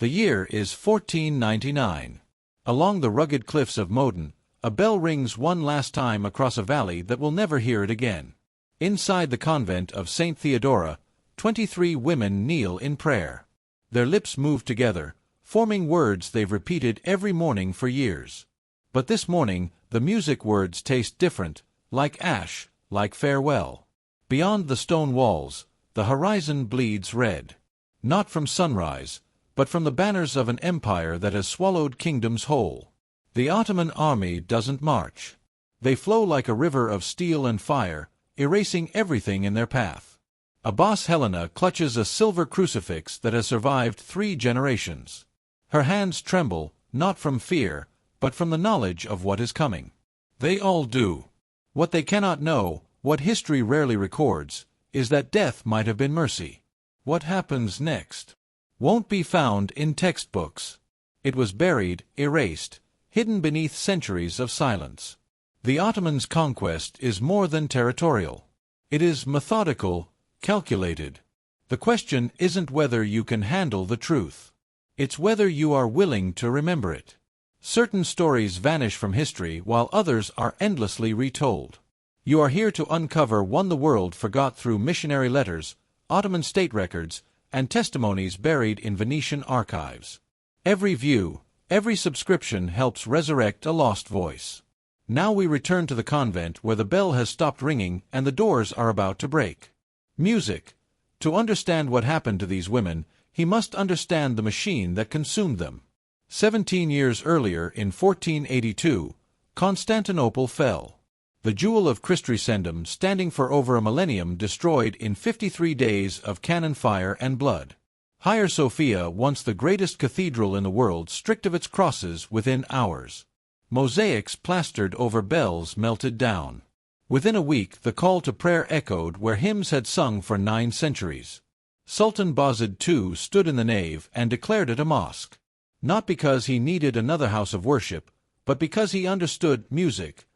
The year is 1499. Along the rugged cliffs of Modin, a bell rings one last time across a valley that will never hear it again. Inside the convent of St. Theodora, 23 women kneel in prayer. Their lips move together, forming words they've repeated every morning for years. But this morning, the music words taste different, like ash, like farewell. Beyond the stone walls, the horizon bleeds red. Not from sunrise, but from the banners of an empire that has swallowed kingdoms whole. The Ottoman army doesn't march. They flow like a river of steel and fire, erasing everything in their path. A boss Helena clutches a silver crucifix that has survived 3 generations. Her hands tremble, not from fear, but from the knowledge of what is coming. They all do. What they cannot know, what history rarely records, is that death might have been mercy. What happens next won't be found in textbooks. It was buried, erased, hidden beneath centuries of silence. The Ottomans' conquest is more than territorial. It is methodical, calculated. The question isn't whether you can handle the truth. It's whether you are willing to remember it. Certain stories vanish from history while others are endlessly retold. You are here to uncover one the world forgot through missionary letters, Ottoman state records, and testimonies buried in Venetian archives. Every view, every subscription helps resurrect a lost voice. Now we return to the convent where the bell has stopped ringing and the doors are about to break. Music. To understand what happened to these women, he must understand the machine that consumed them. 17 years earlier, in 1482, Constantinople fell. The jewel of Christendom, standing for over a millennium, destroyed in 53 days of cannon fire and blood. Hagia Sophia, once the greatest cathedral in the world, stripped of its crosses within hours. Mosaics plastered over bells melted down. Within a week, the call to prayer echoed where hymns had sung for 9 centuries. Sultan Bayezid II stood in the nave and declared it a mosque. Not because he needed another house of worship, but because he understood music,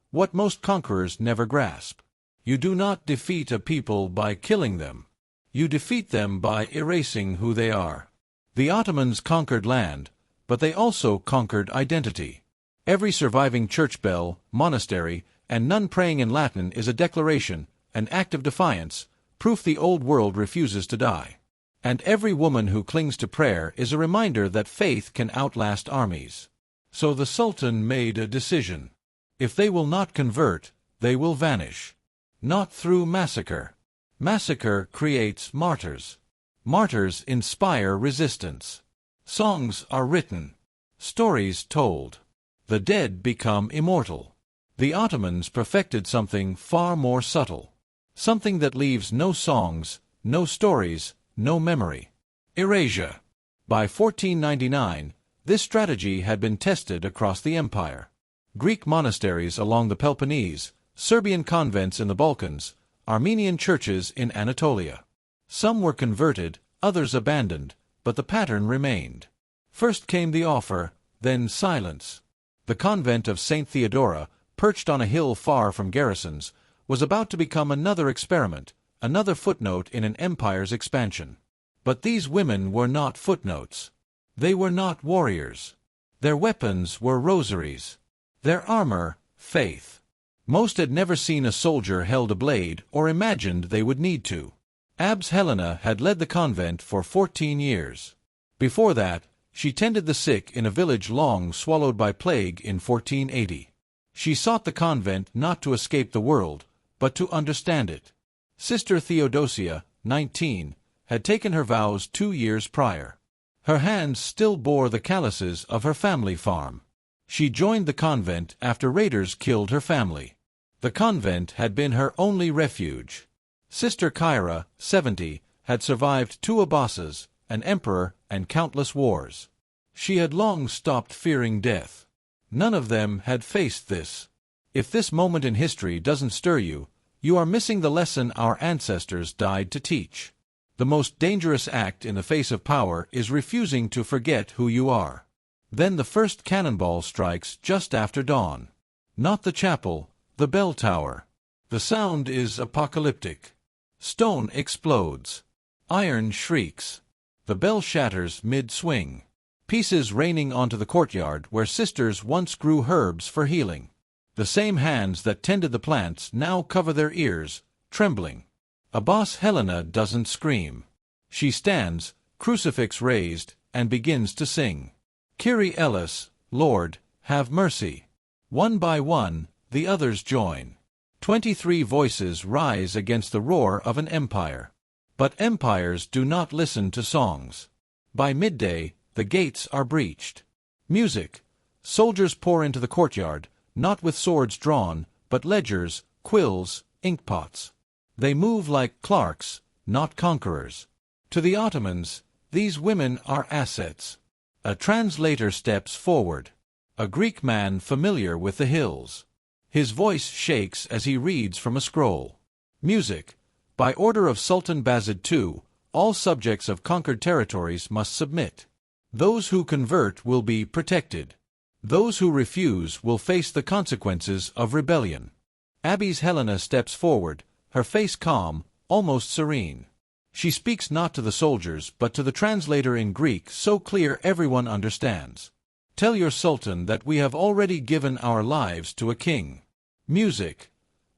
what most conquerors never grasp. You do not defeat a people by killing them. You defeat them by erasing who they are. The Ottomans conquered land, but they also conquered identity. Every surviving church bell, monastery, and nun praying in Latin is a declaration, an act of defiance, proof the old world refuses to die. And every woman who clings to prayer is a reminder that faith can outlast armies. So the Sultan made a decision. If they will not convert, they will vanish. Not through massacre. Massacre creates martyrs. Martyrs inspire resistance. Songs are written. Stories told. The dead become immortal. The Ottomans perfected something far more subtle. Something that leaves no songs, no stories, no memory. Erasure. By 1499, this strategy had been tested across the empire. Greek monasteries along the Peloponnese, Serbian convents in the Balkans, Armenian churches in Anatolia. Some were converted, others abandoned, but the pattern remained. First came the offer, then silence. The convent of St. Theodora, perched on a hill far from garrisons, was about to become another experiment, another footnote in an empire's expansion. But these women were not footnotes. They were not warriors. Their weapons were rosaries. Their armor, faith. Most had never seen a soldier held a blade or imagined they would need to. Abbess Helena had led the convent for 14 years. Before that, she tended the sick in a village long swallowed by plague in 1480. She sought the convent not to escape the world, but to understand it. Sister Theodosia, 19, had taken her vows 2 years prior. Her hands still bore the calluses of her family farm. She joined the convent after raiders killed her family. The convent had been her only refuge. Sister Cairo, 70, had survived 2 abbasses, an emperor, and countless wars. She had long stopped fearing death. None of them had faced this. If this moment in history doesn't stir you, you are missing the lesson our ancestors died to teach. The most dangerous act in the face of power is refusing to forget who you are. Then the first cannonball strikes just after dawn. Not the chapel, the bell tower. The sound is apocalyptic. Stone explodes. Iron shrieks. The bell shatters mid-swing. Pieces raining onto the courtyard where sisters once grew herbs for healing. The same hands that tended the plants now cover their ears, trembling. A boss Helena doesn't scream. She stands, crucifix raised, and begins to sing. Kyrie Ellis, Lord, have mercy. One by one, the others join. 23 voices rise against the roar of an empire. But empires do not listen to songs. By midday, the gates are breached. Music. Soldiers pour into the courtyard, not with swords drawn, but ledgers, quills, inkpots. They move like clerks, not conquerors. To the Ottomans, these women are assets. A translator steps forward. A Greek man familiar with the hills. His voice shakes as he reads from a scroll. Music. By order of Sultan Bayezid II, all subjects of conquered territories must submit. Those who convert will be protected. Those who refuse will face the consequences of rebellion. Abbey's Helena steps forward, her face calm, almost serene. She speaks not to the soldiers but to the translator in Greek so clear everyone understands. Tell your sultan that we have already given our lives to a king. Music.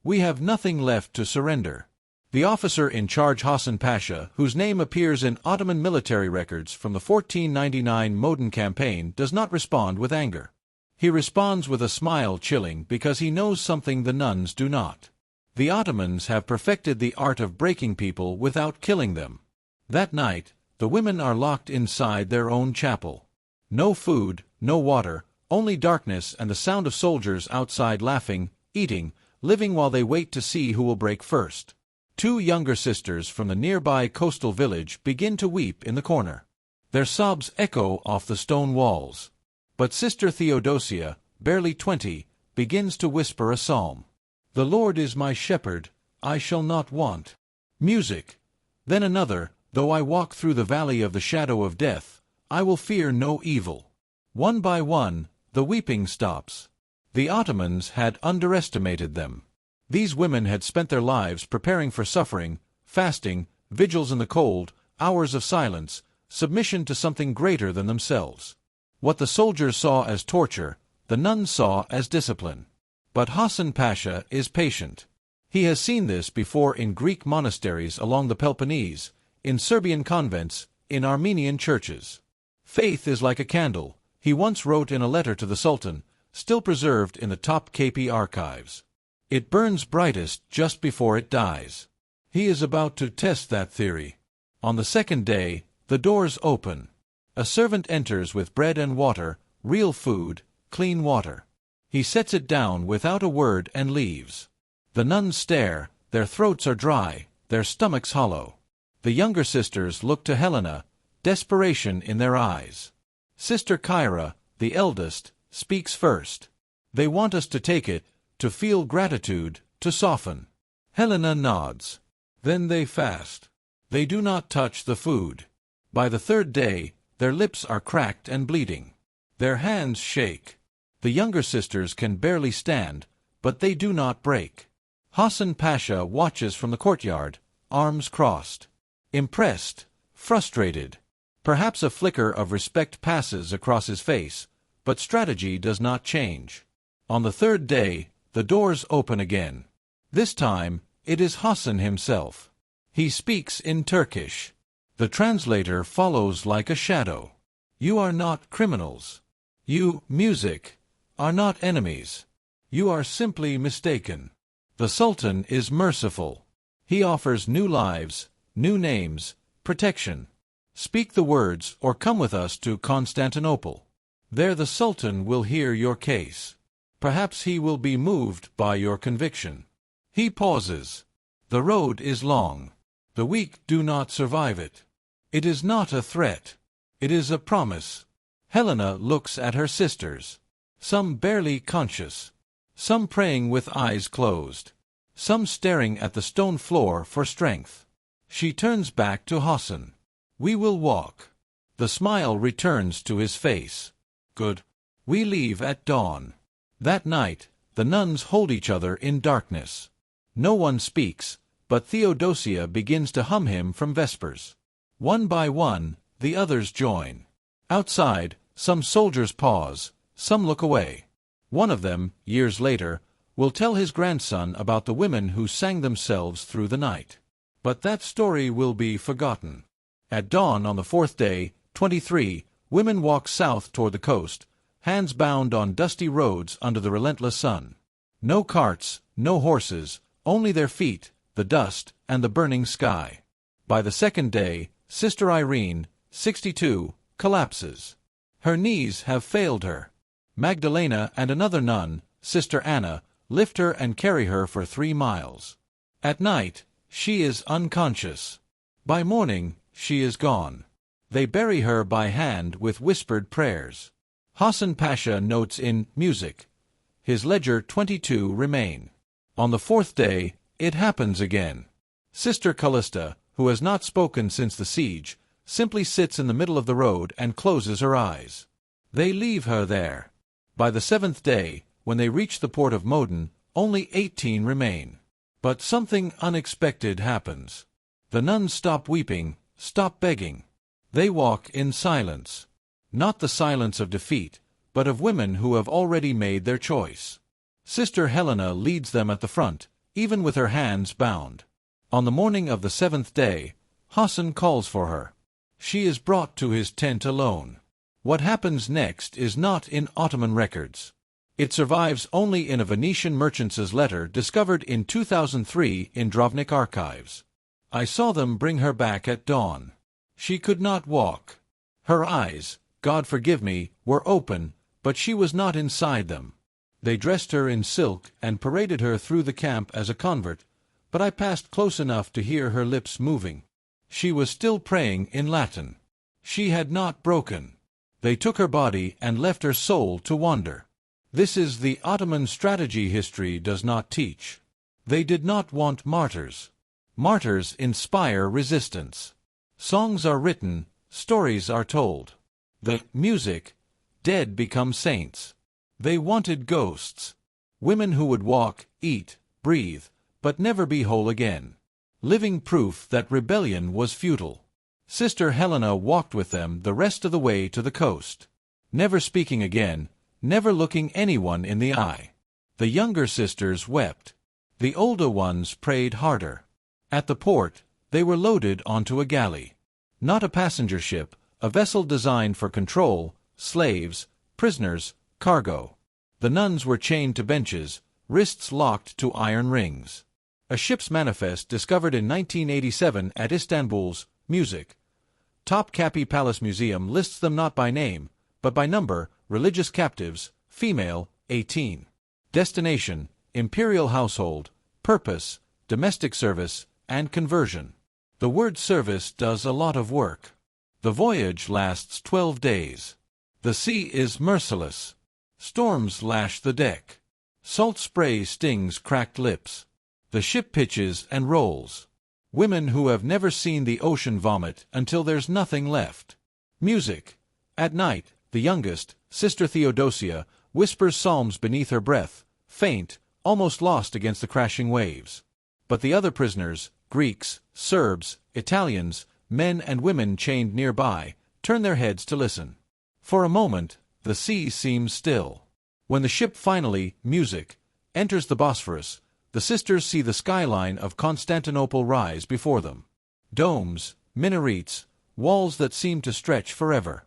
We have nothing left to surrender. The officer in charge Hassan Pasha, whose name appears in Ottoman military records from the 1499 Modin campaign, does not respond with anger. He responds with a smile chilling because he knows something the nuns do not. The Ottomans have perfected the art of breaking people without killing them. That night, the women are locked inside their own chapel. No food, no water, only darkness and the sound of soldiers outside laughing, eating, living while they wait to see who will break first. 2 younger sisters from the nearby coastal village begin to weep in the corner. Their sobs echo off the stone walls. But Sister Theodosia, barely 20, begins to whisper a psalm. The Lord is my shepherd, I shall not want. Music. Then another, though I walk through the valley of the shadow of death, I will fear no evil. One by one, the weeping stops. The Ottomans had underestimated them. These women had spent their lives preparing for suffering, fasting, vigils in the cold, hours of silence, submission to something greater than themselves. What the soldiers saw as torture, the nuns saw as discipline. But Hassan Pasha is patient. He has seen this before in Greek monasteries along the Peloponnese, in Serbian convents, in Armenian churches. Faith is like a candle, he once wrote in a letter to the Sultan, still preserved in the Topkapi archives. It burns brightest just before it dies. He is about to test that theory. On the second day, the doors open. A servant enters with bread and water, real food, clean water. He sets it down without a word and leaves. The nuns stare, their throats are dry, their stomachs hollow. The younger sisters look to Helena, desperation in their eyes. Sister Kyra, the eldest, speaks first. They want us to take it, to feel gratitude, to soften. Helena nods. Then they fast. They do not touch the food. By the third day, their lips are cracked and bleeding. Their hands shake. The younger sisters can barely stand, but they do not break. Hassan Pasha watches from the courtyard, arms crossed. Impressed, frustrated. Perhaps a flicker of respect passes across his face, but strategy does not change. On the third day, the doors open again. This time, it is Hassan himself. He speaks in Turkish. The translator follows like a shadow. You are not criminals. You, music, are not enemies. You are simply mistaken. The Sultan is merciful. He offers new lives, new names, protection. Speak the words or come with us to Constantinople. There the Sultan will hear your case. Perhaps he will be moved by your conviction. He pauses. The road is long. The weak do not survive it. It is not a threat. It is a promise. Helena looks at her sisters. Some barely conscious. Some praying with eyes closed. Some staring at the stone floor for strength. She turns back to Hassan. We will walk. The smile returns to his face. Good. We leave at dawn. That night, the nuns hold each other in darkness. No one speaks, but Theodosia begins to hum hymn from Vespers. One by one, the others join. Outside, some soldiers pause, some look away. One of them, years later, will tell his grandson about the women who sang themselves through the night. But that story will be forgotten. At dawn on the fourth day, 23, women walk south toward the coast, hands bound on dusty roads under the relentless sun. No carts, no horses, only their feet, the dust, and the burning sky. By the second day, Sister Irene, 62, collapses. Her knees have failed her. Magdalena and another nun, Sister Anna, lift her and carry her for 3 miles. At night, she is unconscious. By morning, she is gone. They bury her by hand with whispered prayers. Hassan Pasha notes in Music. His ledger 22 remain. On the fourth day, it happens again. Sister Callista, who has not spoken since the siege, simply sits in the middle of the road and closes her eyes. They leave her there. By the seventh day, when they reach the port of Modin, only 18 remain. But something unexpected happens. The nuns stop weeping, stop begging. They walk in silence. Not the silence of defeat, but of women who have already made their choice. Sister Helena leads them at the front, even with her hands bound. On the morning of the seventh day, Hassan calls for her. She is brought to his tent alone. What happens next is not in Ottoman records. It survives only in a Venetian merchant's letter discovered in 2003 in Drovnik archives. I saw them bring her back at dawn. She could not walk. Her eyes, God forgive me, were open, but she was not inside them. They dressed her in silk and paraded her through the camp as a convert, but I passed close enough to hear her lips moving. She was still praying in Latin. She had not broken. They took her body and left her soul to wander. This is the Ottoman strategy history does not teach. They did not want martyrs. Martyrs inspire resistance. Songs are written, stories are told. The music, dead become saints. They wanted ghosts. Women who would walk, eat, breathe, but never be whole again. Living proof that rebellion was futile. Sister Helena walked with them the rest of the way to the coast. Never speaking again, never looking anyone in the eye. The younger sisters wept. The older ones prayed harder. At the port, they were loaded onto a galley. Not a passenger ship, a vessel designed for control, slaves, prisoners, cargo. The nuns were chained to benches, wrists locked to iron rings. A ship's manifest discovered in 1987 at Istanbul's Music. Topkapi Palace Museum lists them not by name, but by number: religious captives, female, 18. Destination: imperial household. Purpose: domestic service and conversion. The word service does a lot of work. The voyage lasts 12 days. The sea is merciless. Storms lash the deck. Salt spray stings cracked lips. The ship pitches and rolls. Women who have never seen the ocean vomit until there's nothing left. Music. At night, the youngest, Sister Theodosia, whispers psalms beneath her breath, faint, almost lost against the crashing waves. But the other prisoners, Greeks, Serbs, Italians, men and women chained nearby, turn their heads to listen. For a moment, the sea seems still. When the ship finally, Music, enters the Bosphorus, the sisters see the skyline of Constantinople rise before them. Domes, minarets, walls that seem to stretch forever.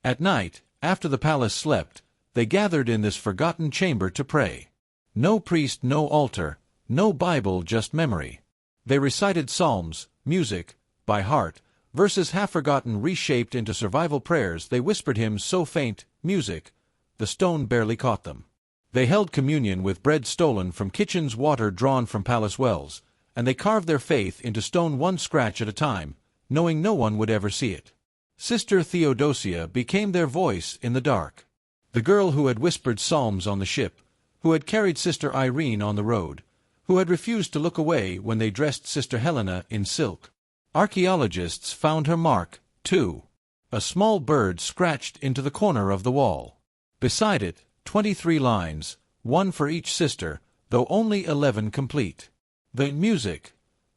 At night, after the palace slept, they gathered in this forgotten chamber to pray. No priest, no altar, no Bible, just memory. They recited psalms, music, by heart, verses half-forgotten reshaped into survival prayers. They whispered hymns so faint, music, the stone barely caught them. They held communion with bread stolen from kitchens, water drawn from palace wells, and they carved their faith into stone one scratch at a time, knowing no one would ever see it. Sister Theodosia became their voice in the dark. The girl who had whispered psalms on the ship, who had carried Sister Irene on the road, who had refused to look away when they dressed Sister Helena in silk. Archaeologists found her mark, too. A small bird scratched into the corner of the wall. Beside it, 23 lines, one for each sister, though only 11 complete. The music.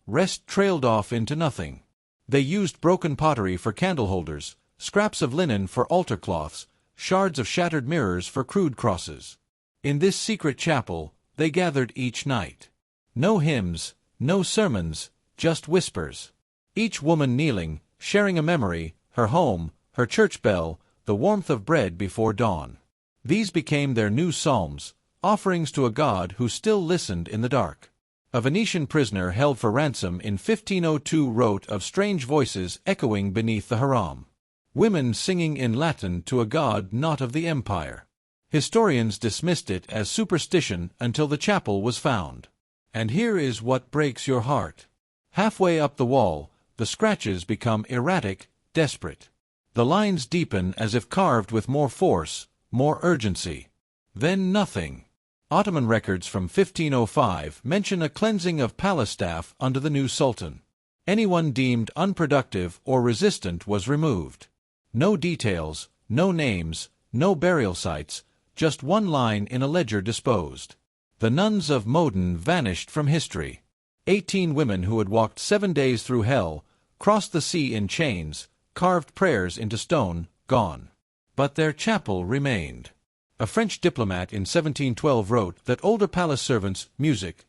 Rest trailed off into nothing. They used broken pottery for candle holders, scraps of linen for altar cloths, shards of shattered mirrors for crude crosses. In this secret chapel, they gathered each night. No hymns, no sermons, just whispers. Each woman kneeling, sharing a memory, her home, her church bell, the warmth of bread before dawn. These became their new psalms, offerings to a God who still listened in the dark. A Venetian prisoner held for ransom in 1502 wrote of strange voices echoing beneath the harem. Women singing in Latin to a god not of the empire. Historians dismissed it as superstition until the chapel was found. And here is what breaks your heart. Halfway up the wall, the scratches become erratic, desperate. The lines deepen as if carved with more force, more urgency. Then nothing. Ottoman records from 1505 mention a cleansing of palace staff under the new sultan. Anyone deemed unproductive or resistant was removed. No details, no names, no burial sites, just one line in a ledger disposed. The nuns of Modin vanished from history. 18 women who had walked 7 days through hell, crossed the sea in chains, carved prayers into stone, gone. But their chapel remained. A French diplomat in 1712 wrote that older palace servants, music,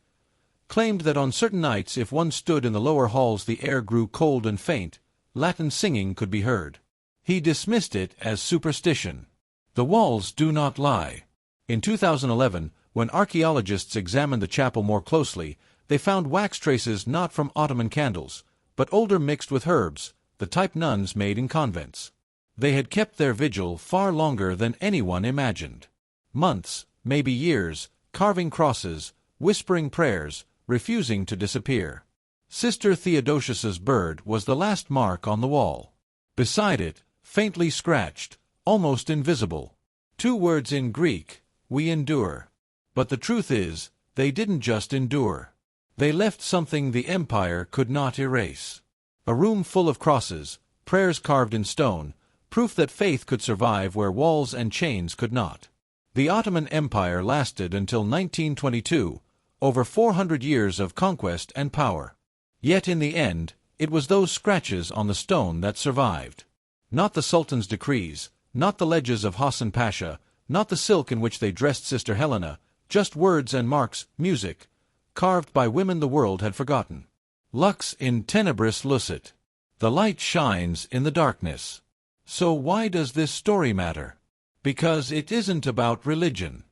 claimed that on certain nights if one stood in the lower halls the air grew cold and faint, Latin singing could be heard. He dismissed it as superstition. The walls do not lie. In 2011, when archaeologists examined the chapel more closely, they found wax traces not from Ottoman candles, but older mixed with herbs, the type nuns made in convents. They had kept their vigil far longer than anyone imagined. Months, maybe years, carving crosses, whispering prayers, refusing to disappear. Sister Theodosius's bird was the last mark on the wall. Beside it, faintly scratched, almost invisible. 2 words in Greek, we endure. But the truth is, they didn't just endure. They left something the empire could not erase. A room full of crosses, prayers carved in stone, proof that faith could survive where walls and chains could not. The Ottoman Empire lasted until 1922, over 400 years of conquest and power. Yet in the end, it was those scratches on the stone that survived. Not the Sultan's decrees, not the ledges of Hassan Pasha, not the silk in which they dressed Sister Helena, just words and marks, music, carved by women the world had forgotten. Lux in tenebris lucet. The light shines in the darkness. So why does this story matter? Because it isn't about religion.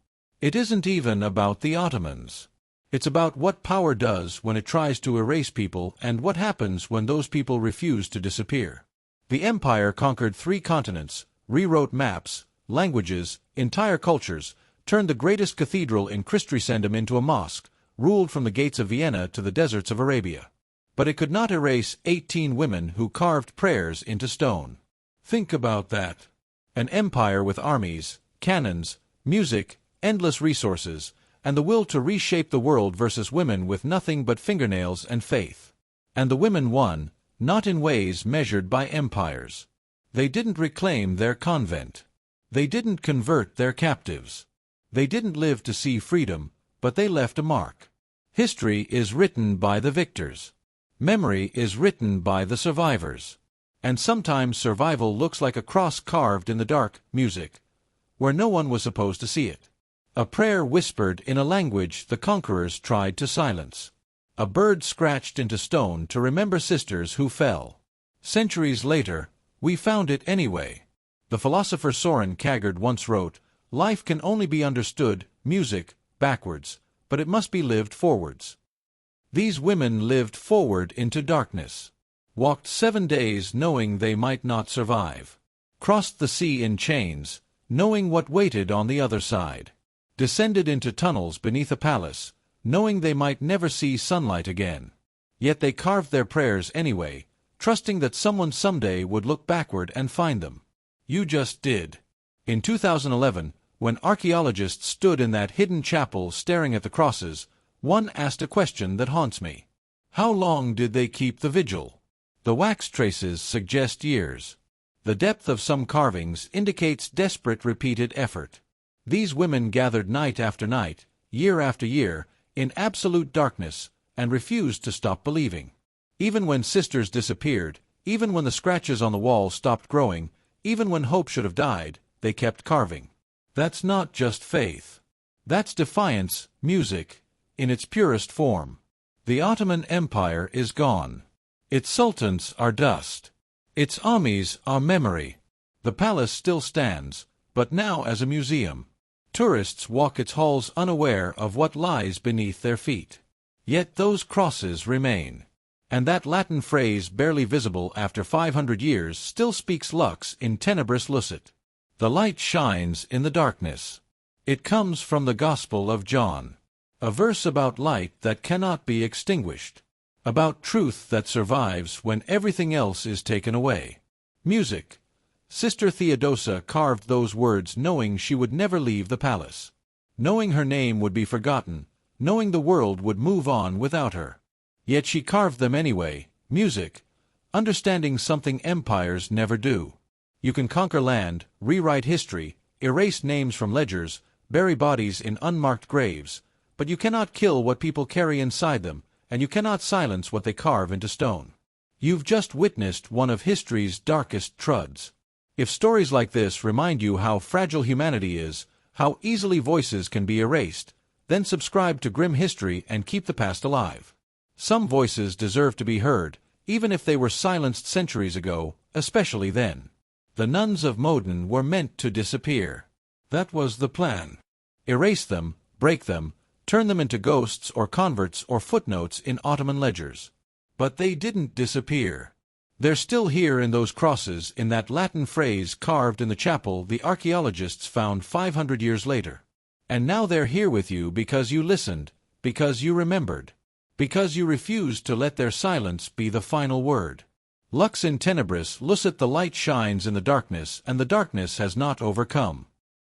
It isn't even about the Ottomans. It's about what power does when it tries to erase people and what happens when those people refuse to disappear. The empire conquered 3 continents, rewrote maps, languages, entire cultures, turned the greatest cathedral in Christendom into a mosque, ruled from the gates of Vienna to the deserts of Arabia. But it could not erase 18 women who carved prayers into stone. Think about that. An empire with armies, cannons, music, endless resources, and the will to reshape the world versus women with nothing but fingernails and faith. And the women won, not in ways measured by empires. They didn't reclaim their convent. They didn't convert their captives. They didn't live to see freedom, but they left a mark. History is written by the victors. Memory is written by the survivors. And sometimes survival looks like a cross carved in the dark, music, where no one was supposed to see it. A prayer whispered in a language the conquerors tried to silence. A bird scratched into stone to remember sisters who fell. Centuries later, we found it anyway. The philosopher Soren Kierkegaard once wrote, "Life can only be understood, music, backwards, but it must be lived forwards." These women lived forward into darkness. Walked 7 days knowing they might not survive. Crossed the sea in chains, knowing what waited on the other side. Descended into tunnels beneath a palace, knowing they might never see sunlight again. Yet they carved their prayers anyway, trusting that someone someday would look backward and find them. You just did. In 2011, when archaeologists stood in that hidden chapel staring at the crosses, one asked a question that haunts me. How long did they keep the vigil? The wax traces suggest years. The depth of some carvings indicates desperate repeated effort. These women gathered night after night, year after year, in absolute darkness, and refused to stop believing. Even when sisters disappeared, Even when the scratches on the wall stopped growing, even when hope should have died, they kept carving. That's not just faith. That's defiance, music, in its purest form. The Ottoman Empire is gone. Its sultans are dust. Its armies are memory. The palace still stands, but now as a museum. Tourists walk its halls unaware of what lies beneath their feet. Yet those crosses remain. And that Latin phrase barely visible after 500 years still speaks lux in tenebris lucet. The light shines in the darkness. It comes from the Gospel of John. A verse about light that cannot be extinguished. About truth that survives when everything else is taken away. Music. Sister Theodora carved those words knowing she would never leave the palace. Knowing her name would be forgotten, knowing the world would move on without her. Yet she carved them anyway, music, understanding something empires never do. You can conquer land, rewrite history, erase names from ledgers, bury bodies in unmarked graves, but you cannot kill what people carry inside them, and you cannot silence what they carve into stone. You've just witnessed one of history's darkest truds. If stories like this remind you how fragile humanity is, how easily voices can be erased, then subscribe to Grim History and keep the past alive. Some voices deserve to be heard, even if they were silenced centuries ago, especially then. The nuns of Modin were meant to disappear. That was the plan. Erase them, break them, turn them into ghosts or converts or footnotes in Ottoman ledgers. But they didn't disappear. They're still here in those crosses, in that Latin phrase carved in the chapel the archaeologists found 500 years later. And now they're here with you because you listened, because you remembered, because you refused to let their silence be the final word. Lux in tenebris lucet, the light shines in the darkness, and the darkness has not overcome.